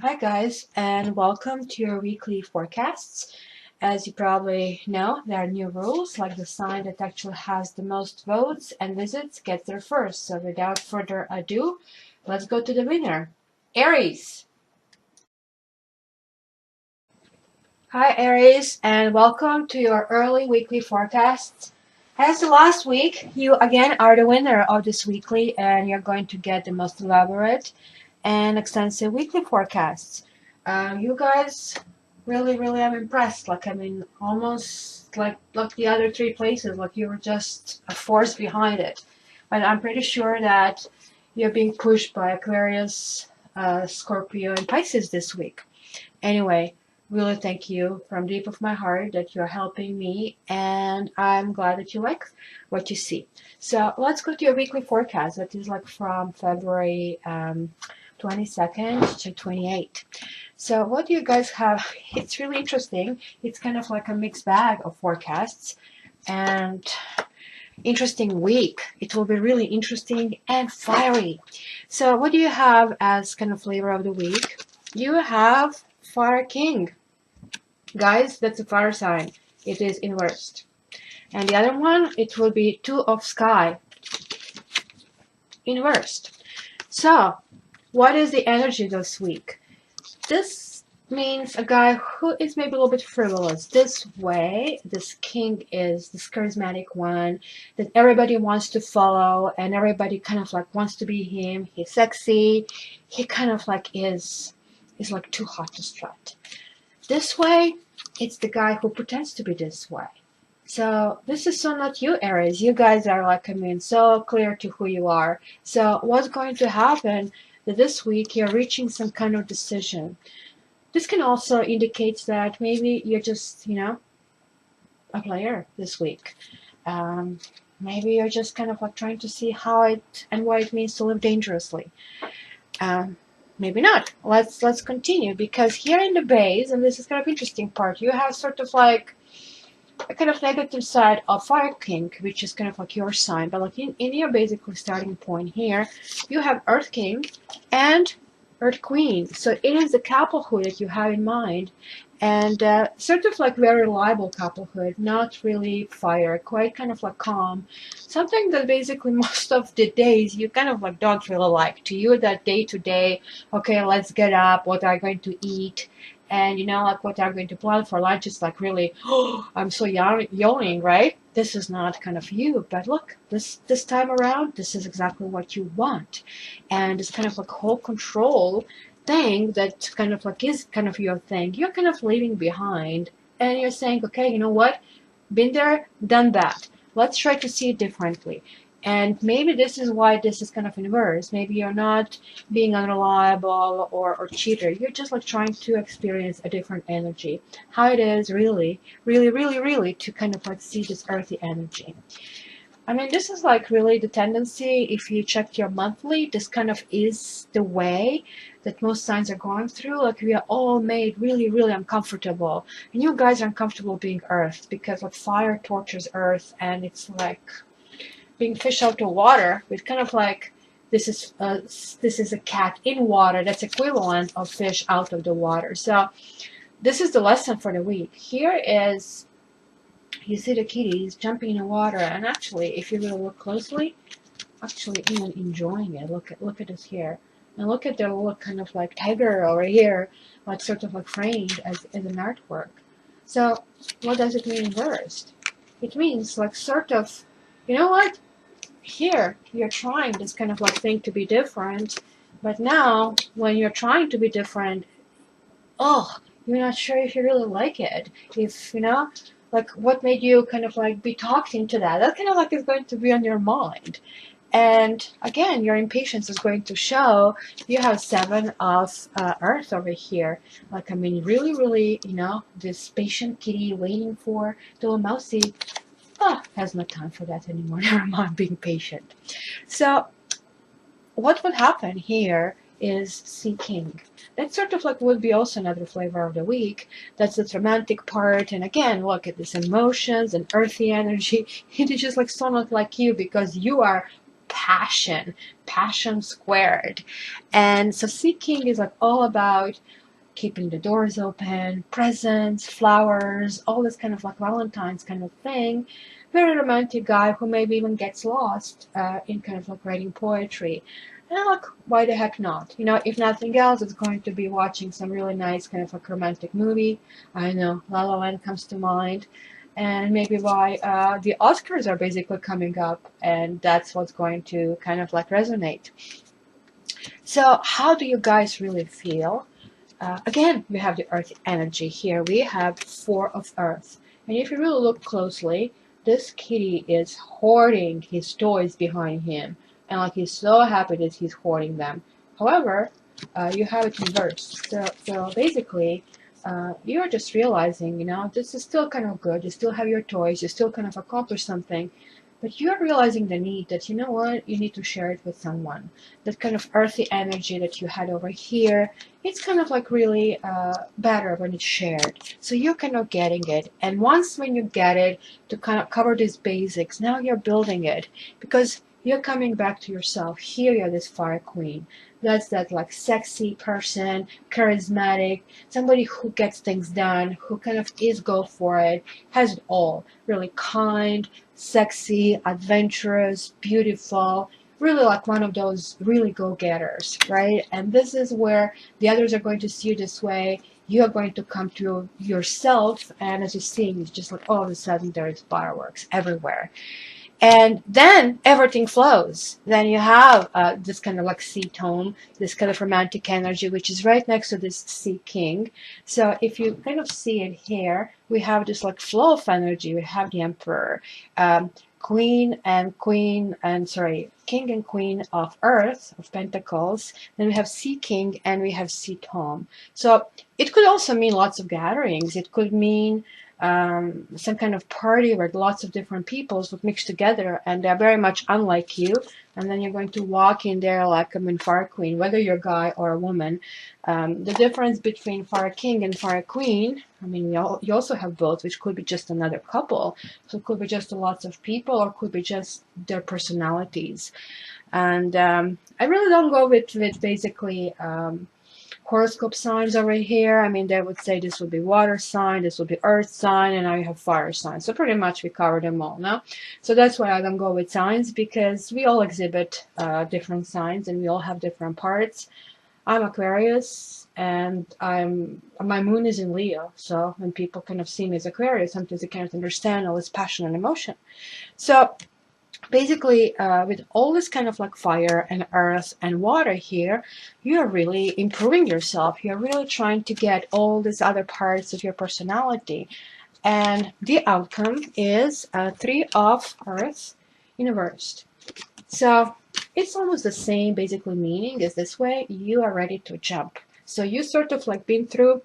Hi, guys, and welcome to your weekly forecasts. As you probably know, there are new rules, like the sign that actually has the most votes and visits gets there first. So, without further ado, let's go to the winner, Aries. Hi, Aries, and welcome to your early weekly forecasts. As the last week, you again are the winner of this weekly, and you're going to get the most elaborate and extensive weekly forecasts. You guys really, I'm impressed. Almost like the other three places, like you were just a force behind it. But I'm pretty sure that you're being pushed by Aquarius, Scorpio, and Pisces this week. Anyway, really thank you from deep of my heart that you're helping me, and I'm glad that you like what you see. So let's go to your weekly forecast. That is like from February 22nd to 28th. So what do you guys have? It's really interesting. It's kind of like a mixed bag of forecasts and interesting week. It will be really interesting and fiery. So what do you have as kind of flavor of the week? You have Fire King. Guys, that's a fire sign. It is inversed. And the other one, it will be Two of Sky, inversed. So, what is the energy this week? This means a guy who is maybe a little bit frivolous. This way, this king is this charismatic one that everybody wants to follow and everybody kind of like wants to be him. He's sexy. He kind of like is like too hot to strut. This way, it's the guy who pretends to be this way. So this is so not you, Aries. You guys are like, so clear to who you are. So what's going to happen that this week you're reaching some kind of decision. This can also indicate that maybe you're just, a player this week. Um, Maybe you're just kind of like trying to see how it and what it means to live dangerously. Um, Maybe not. Let's continue because here in the base, and this is kind of interesting part, you have sort of like a kind of negative side of Fire King, which is kind of like your sign, but like in your basically starting point here, you have Earth King and Earth Queen. So it is the couplehood that you have in mind, and sort of like very reliable couplehood, not really fire, quite kind of like calm. Something that basically most of the days you kind of like don't really like. To you, that day to day, okay, let's get up, what are you going to eat? And like what are going to plan for lunch is like really, oh, I'm so yawning, right? This is not kind of you, but look, this time around, this is exactly what you want, and it's kind of like whole control thing that kind of like is kind of your thing. You're kind of leaving behind, and you're saying, okay, you know what? Been there, done that. Let's try to see it differently. And maybe this is why this is kind of inverse. Maybe you're not being unreliable or cheater. You're just like trying to experience a different energy. How it is really to kind of like see this earthy energy. This is like really the tendency. If you check your monthly, this kind of is the way that most signs are going through. Like we are all made really uncomfortable. And you guys are uncomfortable being earth because like fire tortures earth, and it's like being fish out of water with kind of like this is a cat in water that's equivalent of fish out of the water. So this is the lesson for the week. Here is, you see the kitties jumping in the water, and actually if you really look closely, actually even enjoying it. Look at this here, and look at their little kind of like tiger over here, like sort of like framed as an artwork. So what does it mean reversed? It means like sort of, you know what, here you're trying this kind of like thing to be different, but now when you're trying to be different, oh, you're not sure if you really like it. If like what made you kind of like be talked into that, that kind of like is going to be on your mind. And again, your impatience is going to show. You have seven of earth over here. Like, really, this patient kitty waiting for the little mousey. Has no time for that anymore. Never mind being patient. So what would happen here is seeking. That sort of like would be also another flavor of the week. That's the romantic part. And again, look at these emotions and earthy energy. It is just like so not like you because you are passion, passion squared. And so Sea King is like all about keeping the doors open, presents, flowers, all this kind of like Valentine's kind of thing. Very romantic guy who maybe even gets lost in kind of like writing poetry. And I'm like, why the heck not? You know, if nothing else, it's going to be watching some really nice kind of like romantic movie. I know, La La Land comes to mind. And maybe why the Oscars are basically coming up, and that's what's going to kind of like resonate. So, how do you guys really feel? Again, we have the earth energy here. We have four of earth. And if you really look closely, this kitty is hoarding his toys behind him. And like he's so happy that he's hoarding them. However, you have it reversed. So basically, you're just realizing, you know, this is still kind of good. You still have your toys. You still kind of accomplish something. But you're realizing the need that, you know what, you need to share it with someone. That kind of earthy energy that you had over here, it's kind of like really better when it's shared. So you're kind of getting it. And once when you get it, to kind of cover these basics, now you're building it. Because you're coming back to yourself. Here you're this fire queen. That's that like sexy person, charismatic, somebody who gets things done, who kind of is go for it, has it all. Really kind, sexy, adventurous, beautiful, really like one of those really go-getters, right? And this is where the others are going to see you this way. You are going to come to yourself, and as you're seeing, it's just like all of a sudden there's fireworks everywhere. And then everything flows. Then you have this kind of like sea tone, this kind of romantic energy, which is right next to this Sea King. So if you kind of see it here, we have this like flow of energy. We have the Emperor, King and Queen of Earth, of Pentacles. Then we have Sea King and we have Sea Tome. So it could also mean lots of gatherings. It could mean some kind of party where lots of different peoples would mix together, and they're very much unlike you. And then you're going to walk in there like Fire Queen, whether you're a guy or a woman. The difference between Fire King and Fire Queen, I mean, you also have both, which could be just another couple. So it could be just lots of people, or it could be just their personalities. And I really don't go with basically horoscope signs over here. I mean, they would say this would be water sign, this would be earth sign, and now you have fire sign. So pretty much we cover them all now. So that's why I don't go with signs, because we all exhibit different signs and we all have different parts. I'm Aquarius, and my moon is in Leo. So when people kind of see me as Aquarius, sometimes they can't understand all this passion and emotion. So basically, with all this kind of like fire and earth and water here, you're really improving yourself. You're really trying to get all these other parts of your personality. And the outcome is 3 of earth in reversed. So it's almost the same basically meaning as this way. You are ready to jump. So you sort of like been through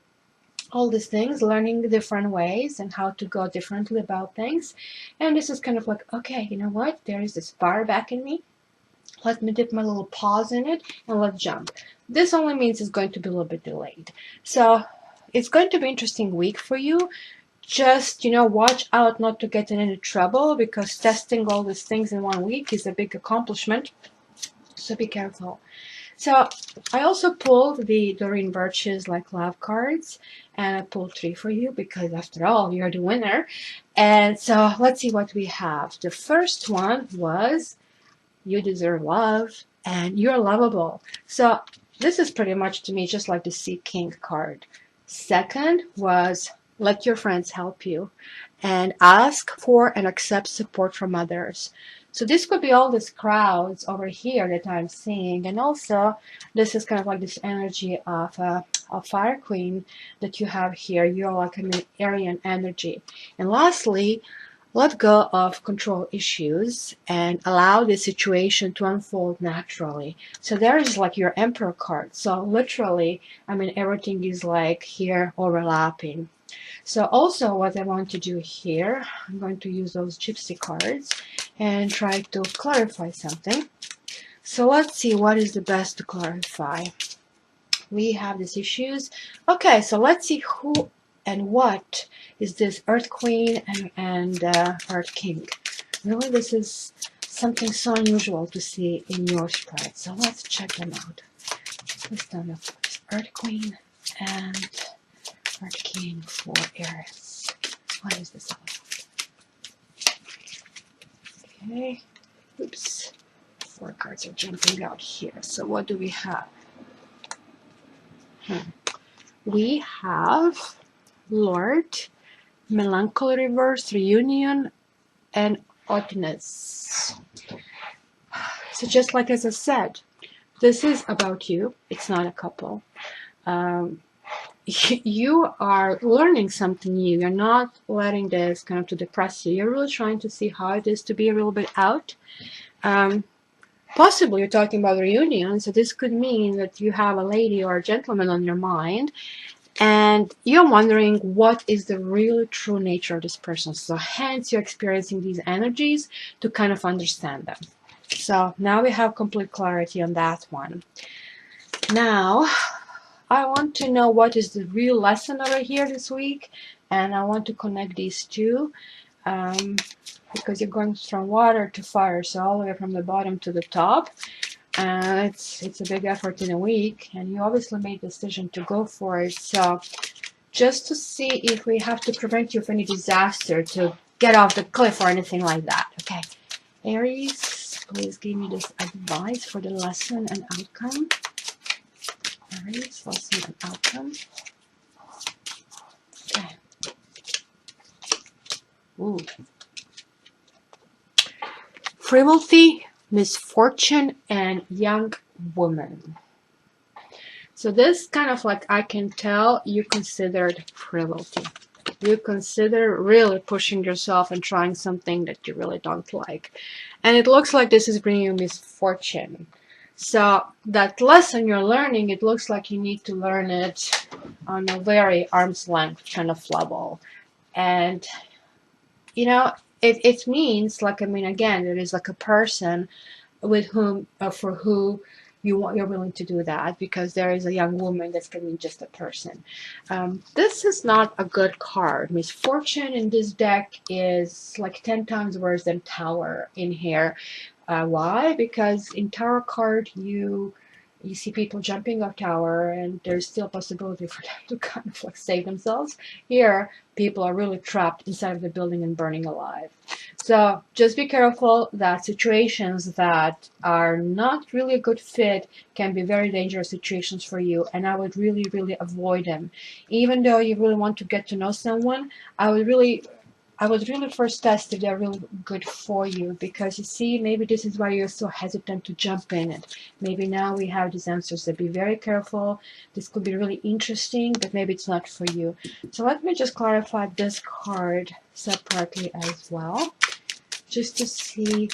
all these things, learning different ways and how to go differently about things. And this is kind of like, okay, you know what? There is this fire back in me. Let me dip my little paws in it and let's jump. This only means it's going to be a little bit delayed. So it's going to be an interesting week for you. Just, you know, watch out not to get in any trouble, because testing all these things in 1 week is a big accomplishment. So be careful. So I also pulled the Doreen Birch's like love cards, and I pulled 3 for you because after all, you're the winner. And so let's see what we have. The first one was you deserve love and you're lovable. So this is pretty much to me just like the Sea King card. Second was let your friends help you and ask for and accept support from others. So this could be all these crowds over here that I'm seeing, and also this is kind of like this energy of a Fire Queen that you have here. You're like an Aryan energy. And lastly, let go of control issues and allow the situation to unfold naturally. So there is like your Emperor card. So literally, I mean, everything is like here overlapping. So also what I want to do here, I'm going to use those gypsy cards and try to clarify something. So let's see what is the best to clarify. We have these issues. Okay, so let's see who and what is this Earth Queen and Earth King. Really, this is something so unusual to see in your spread. So let's check them out. Wisdom of Earth Queen and Earth King for Aries. What is this all about? Okay. Oops. 4 cards are jumping out here. So what do we have? We have Lord, Melancholy Reverse, Reunion, and Oddness. So just like as I said, this is about you. It's not a couple. You are learning something new. You're not letting this kind of to depress you. You're really trying to see how it is to be a little bit out. Possibly you're talking about reunion, so this could mean that you have a lady or a gentleman on your mind, and you're wondering what is the real true nature of this person. So hence you're experiencing these energies to kind of understand them. So now we have complete clarity on that one. Now I want to know what is the real lesson over here this week, and I want to connect these two. Because you're going from water to fire, so all the way from the bottom to the top. It's a big effort in a week, and you obviously made the decision to go for it. So just to see if we have to prevent you of any disaster, to get off the cliff or anything like that. Okay, Aries, please give me this advice for the lesson and outcome. Aries, lesson and outcome. Okay. Ooh. Frivolity, misfortune, and young woman. So this kind of like, I can tell you considered frivolity. You consider really pushing yourself and trying something that you really don't like. And it looks like this is bringing you misfortune. So that lesson you're learning, it looks like you need to learn it on a very arm's length kind of level. And, you know, it means, like, I mean, again, there is like a person with whom, for who you're willing to do that, because there is a young woman that's going to be just a person. This is not a good card. Misfortune in this deck is like 10 times worse than Tower in here. Why? Because in Tower card, you see people jumping off tower, and there's still a possibility for them to kind of like save themselves. Here, people are really trapped inside of the building and burning alive. So just be careful that situations that are not really a good fit can be very dangerous situations for you, and I would really, really avoid them. Even though you really want to get to know someone, I would really first test if they're really good for you, because you see, maybe this is why you're so hesitant to jump in it. Maybe now we have these answers, so be very careful. This could be really interesting, but maybe it's not for you. So let me just clarify this card separately as well, just to see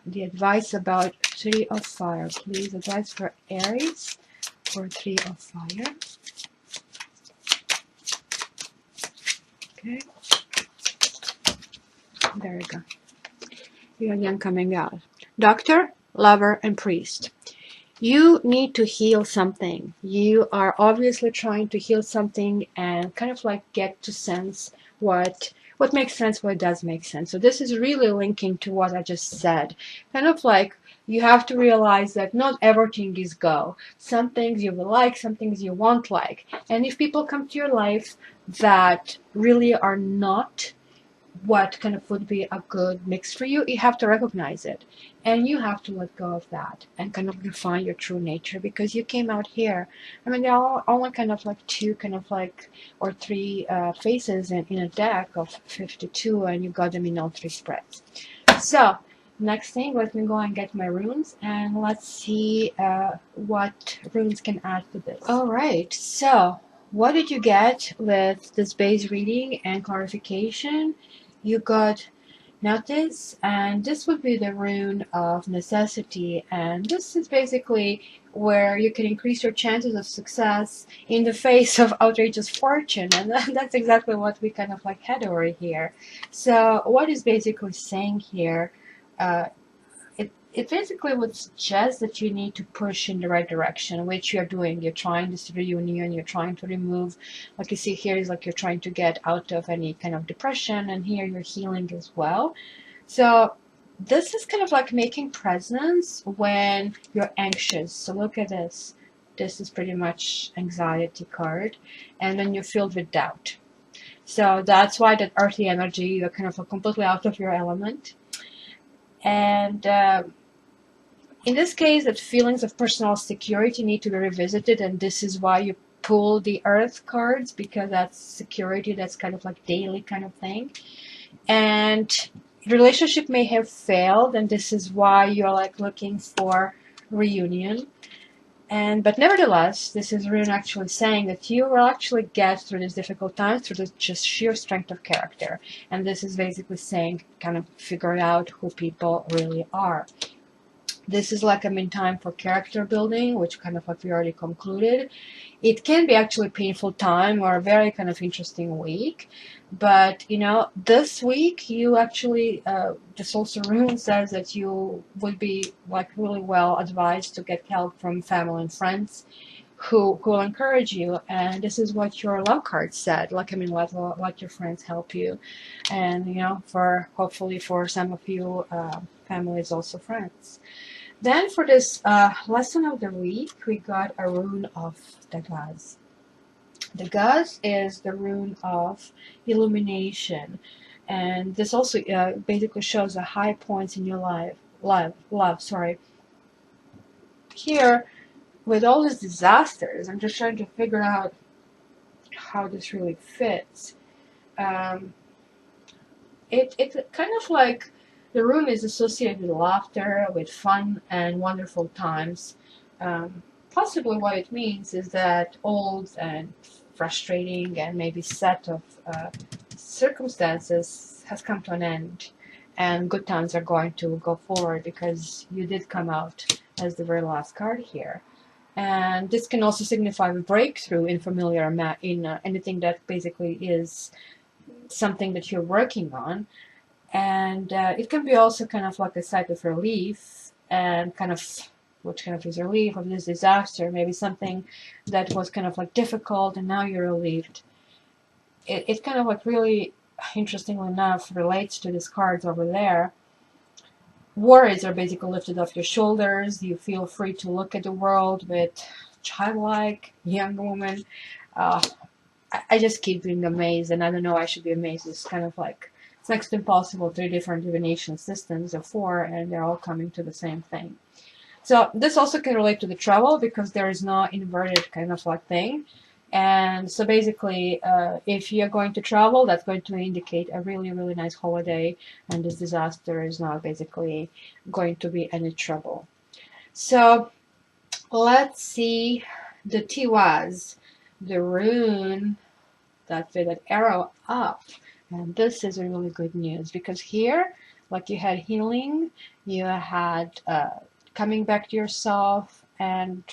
the advice about 3 of Fire. Please, advice for Aries for 3 of Fire. Okay. There you go. You again coming out. Doctor, lover, and priest. You need to heal something. You are obviously trying to heal something and kind of like get to sense what makes sense, what does make sense. So this is really linking to what I just said. Kind of like you have to realize that not everything is go. Some things you will like, some things you won't like. And if people come to your life that really are not what kind of would be a good mix for you, you have to recognize it, and you have to let go of that and kind of define your true nature, because you came out here. I mean, there are only kind of like 2 kind of like, or 3 faces in a deck of 52, and you got them in all 3 spreads. So next thing, let me go and get my runes, and let's see what runes can add to this. All right, so what did you get with this base reading and clarification? You got notice, and this would be the rune of necessity, and this is basically where you can increase your chances of success in the face of outrageous fortune, and that's exactly what we kind of like had over here. So what is basically saying here, it basically would suggest that you need to push in the right direction, which you're doing. You're trying this reunion, you're trying to remove, like you see here, is like you're trying to get out of any kind of depression, and here you're healing as well. So This is kind of like making presents when you're anxious. So look at this. This is pretty much anxiety card, and then you're filled with doubt. So that's why that earthy energy, you're kind of completely out of your element. And in this case, that feelings of personal security need to be revisited, and this is why you pull the earth cards, because that's security, that's kind of like daily kind of thing. And relationship may have failed, and this is why you're like looking for reunion. And but nevertheless, this is really actually saying that you will actually get through these difficult times through the just sheer strength of character. And this is basically saying kind of figure out who people really are. This is like a mean time for character building, which kind of like we already concluded. It can be actually a painful time or a very kind of interesting week, but you know, this week you actually this also rune says that you would be like really well advised to get help from family and friends who will encourage you, and this is what your love card said. Like, I mean, let your friends help you, and you know, for hopefully for some of you, family is also friends. Then for this lesson of the week, we got a rune of the gods. The gods is the rune of illumination, and this also basically shows the high points in your love. Sorry. Here, with all these disasters, I'm just trying to figure out how this really fits. Um, it kind of like the rune is associated with laughter, with fun and wonderful times. Possibly what it means is that old and frustrating and maybe set of circumstances has come to an end, and good times are going to go forward because you did come out as the very last card here. And this can also signify a breakthrough in familiar in anything that basically is something that you're working on. And it can be also kind of like a site of relief, and kind of which kind of is relief of this disaster, maybe something that was kind of like difficult and now you're relieved. It kind of like really, interestingly enough, relates to these cards over there. Worries are basically lifted off your shoulders. You feel free to look at the world with childlike young woman. uh, I just keep being amazed, and I don't know, I should be amazed. It's kind of like it's next to impossible. 3 different divination systems, or 4, and they're all coming to the same thing. So this also can relate to the travel, because there is no inverted kind of like thing. And so basically, if you're going to travel, that's going to indicate a really, really nice holiday, and this disaster is not basically going to be any trouble. So let's see the Tiwaz, the rune that with an arrow up. And this is a really good news, because here, like, you had healing, you had coming back to yourself and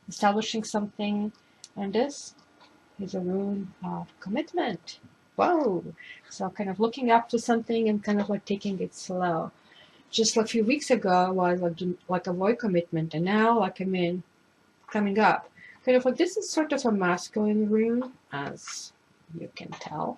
establishing something, and this is a rune of commitment. Whoa! So kind of looking up to something and kind of like taking it slow. Just a few weeks ago, I was like avoid commitment, and now, like, I mean, coming up, kind of like this is sort of a masculine rune, as you can tell,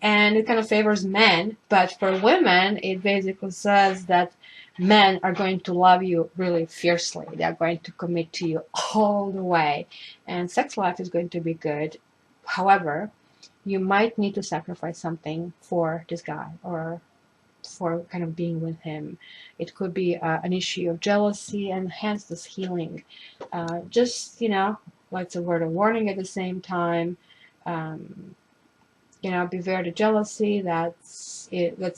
and it kind of favors men. But for women, it basically says that men are going to love you really fiercely. They are going to commit to you all the way, and sex life is going to be good. However, you might need to sacrifice something for this guy, or for kind of being with him. It could be an issue of jealousy, and hence this healing. Just, you know, like, it's a word of warning at the same time. Um, you know, beware the jealousy. That's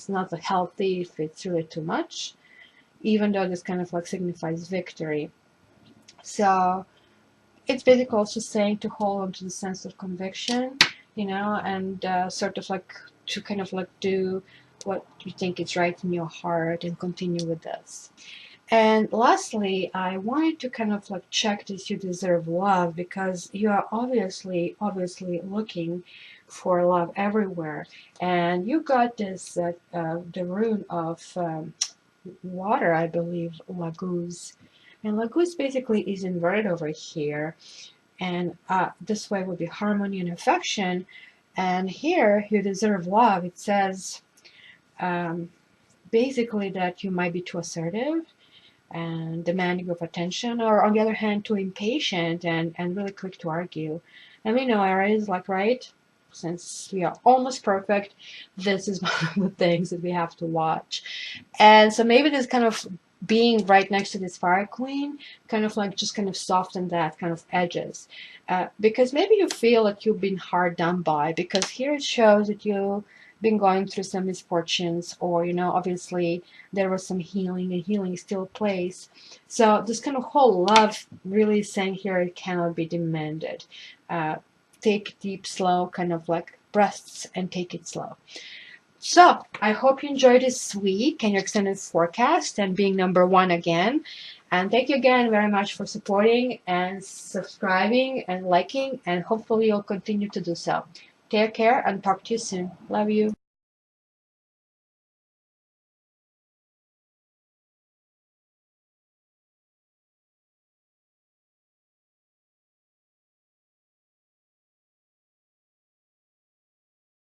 not healthy if it's really too much, even though this kind of like signifies victory. So it's basically also saying to hold on to the sense of conviction, you know, and sort of like to kind of like do what you think is right in your heart and continue with this. And lastly, I wanted to kind of like check this you deserve love, because you are obviously looking for love everywhere. And you got this, the rune of water, I believe, Laguz. And Laguz basically is inverted over here. And this way would be harmony and affection. And here, you deserve love. It says, um, basically that you might be too assertive and demanding of attention, or on the other hand, too impatient and really quick to argue. And we know Aries, like, right? Since we are almost perfect, this is one of the things that we have to watch. And so maybe this kind of being right next to this fire queen kind of like just kind of soften that kind of edges. Because maybe you feel that you've been hard done by, because here it shows that you've been going through some misfortunes, or, obviously there was some healing, and healing still plays. So this kind of whole love really saying here it cannot be demanded. Uh, take deep, slow, kind of like breaths, and take it slow. So I hope you enjoyed this week and your extended forecast and being number one again. And thank you again very much for supporting and subscribing and liking, and hopefully you'll continue to do so. Take care and talk to you soon. Love you.